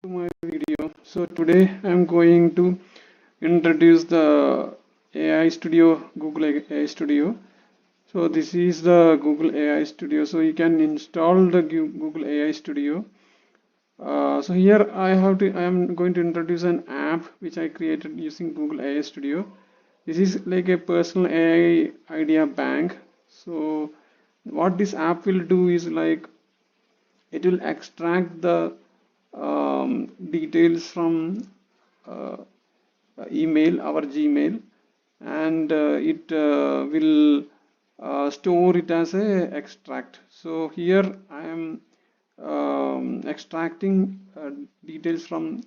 To my video. So today I'm going to introduce the AI Studio, Google AI Studio. So this is the Google AI Studio. So you can install the Google AI Studio. So here I am going to introduce an app which I created using Google AI Studio. This is like a personal AI idea bank. So what this app will do is like it will extract the details from uh, email, our Gmail, and it will store it as a extract. So here I am extracting details from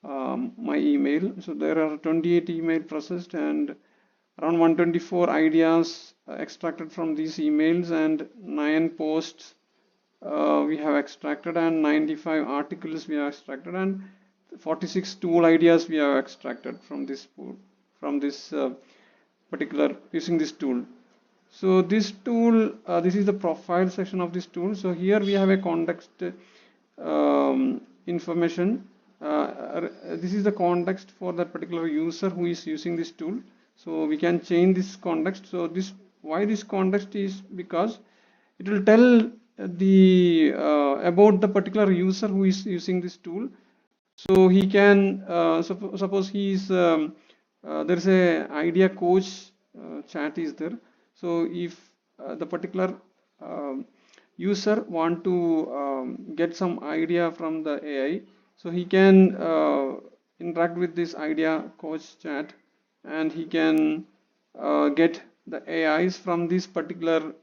my email. So there are 28 email processed and around 124 ideas extracted from these emails, and 9 posts we have extracted, and 95 articles we have extracted, and 46 tool ideas we have extracted from this pool, from this particular using this tool. So this tool, this is the profile section of this tool. So here we have a context information. This is the context for that particular user who is using this tool. So we can change this context. So this, why this context is because it will tell the about the particular user who is using this tool. So he can suppose he is there is a idea coach chat is there. So if the particular user want to get some idea from the AI, so he can interact with this idea coach chat, and he can get the AIs from this particular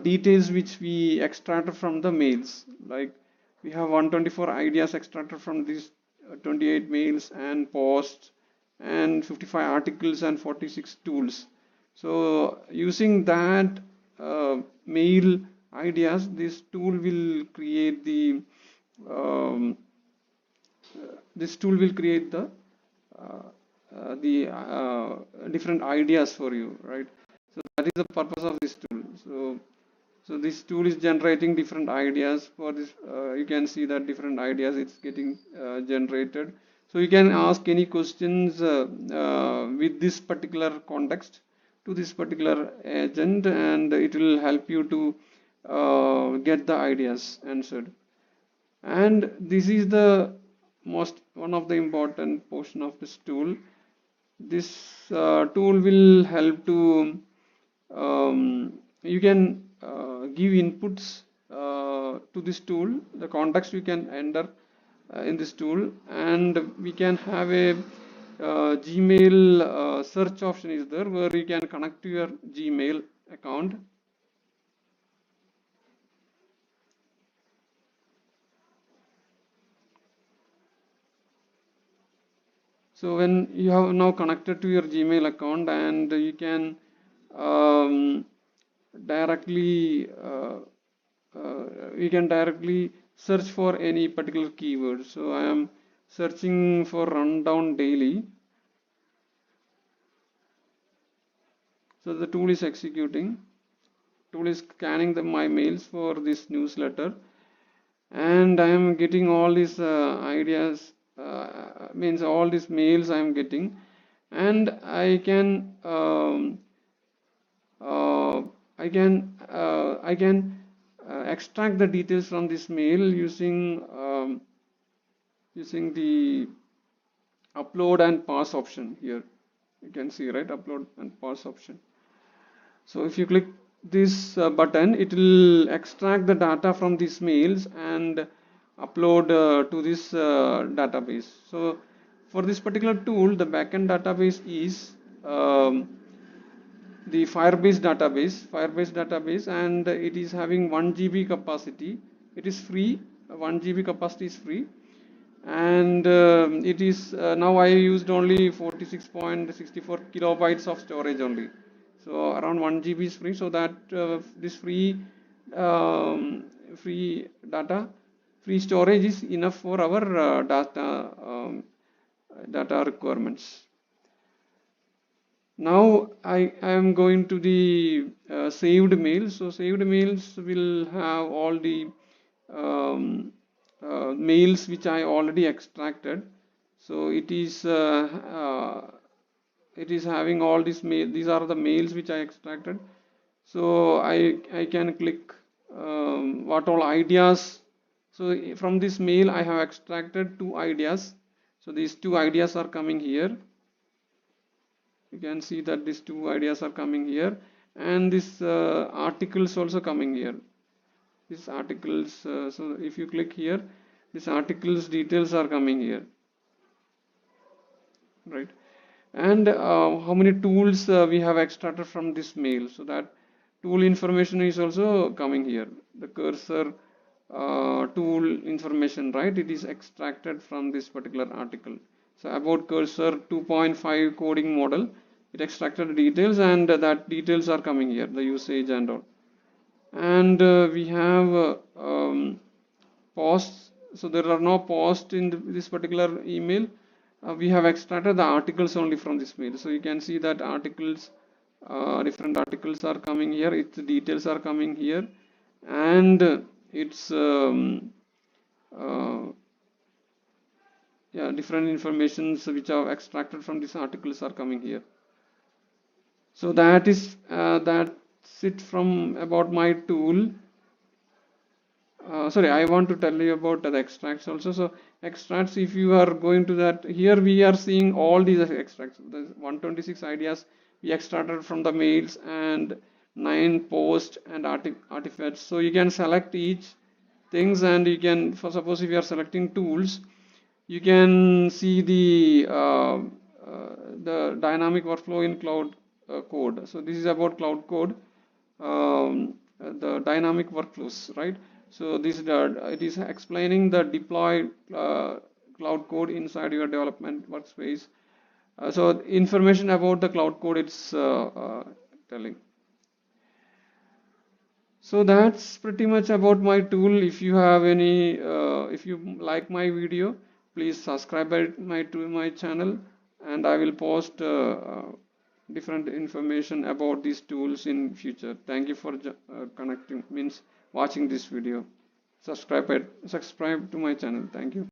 details which we extracted from the mails. Like we have 124 ideas extracted from these 28 mails and posts, and 55 articles and 46 tools. So using that mail ideas, this tool will create the um, different ideas for you, right? So that is the purpose of this tool. So this tool is generating different ideas for this. You can see that different ideas it's getting generated. So you can ask any questions with this particular context to this particular agent, and it will help you to get the ideas answered. And this is the one of the important portion of this tool. This tool will help to you can give inputs to this tool, the context you can enter in this tool, and we can have a Gmail search option is there, where you can connect to your Gmail account. So when you have now connected to your Gmail account, and you can directly search for any particular keyword. So I am searching for rundown daily. So the tool is executing. Tool is scanning my mails for this newsletter, and I am getting all these ideas. Means all these mails I am getting, and I can extract the details from this mail using using the upload and pass option. Here you can see, right, upload and pass option. So if you click this button, it will extract the data from these mails and upload to this database. So for this particular tool, the backend database is the Firebase database, and it is having 1 GB capacity. It is free. 1 GB capacity is free, and it is now I used only 46.64 kilobytes of storage only. So around 1 GB is free. So that this um, free free storage is enough for our data requirements. Now I am going to the saved mails. So saved mails will have all the um, mails which I already extracted. So it is having all these mail. These are the mails which I extracted. So I can click what all ideas. So from this mail I have extracted 2 ideas. So these 2 ideas are coming here. You can see that these 2 ideas are coming here, and this articles also coming here. These articles, so if you click here, this articles details are coming here, right? And how many tools we have extracted from this mail. So that tool information is also coming here. The cursor tool information, right? It is extracted from this particular article. So about cursor 2.5 coding model, it extracted the details, and that details are coming here, the usage and all. And we have posts. So there are no posts in this particular email. We have extracted the articles only from this mail. So you can see that articles, different articles are coming here. Its details are coming here, and its yeah, different informations which are extracted from these articles are coming here. So that's it from about my tool. Sorry, I want to tell you about the extracts also. So extracts, if you are going to that, here we are seeing all these extracts. The 126 ideas we extracted from the mails, and 9 posts and artifacts. So you can select each things, and you can, for suppose if you are selecting tools, you can see the dynamic workflow in cloud code. So this is about cloud code, the dynamic workflows, right? So this it is explaining the deploy cloud code inside your development workspace. So information about the cloud code it's telling. So that's pretty much about my tool. If you have any, if you like my video, please subscribe to my channel, and I will post different information about these tools in future. Thank you for watching this video. Subscribe to my channel. Thank you.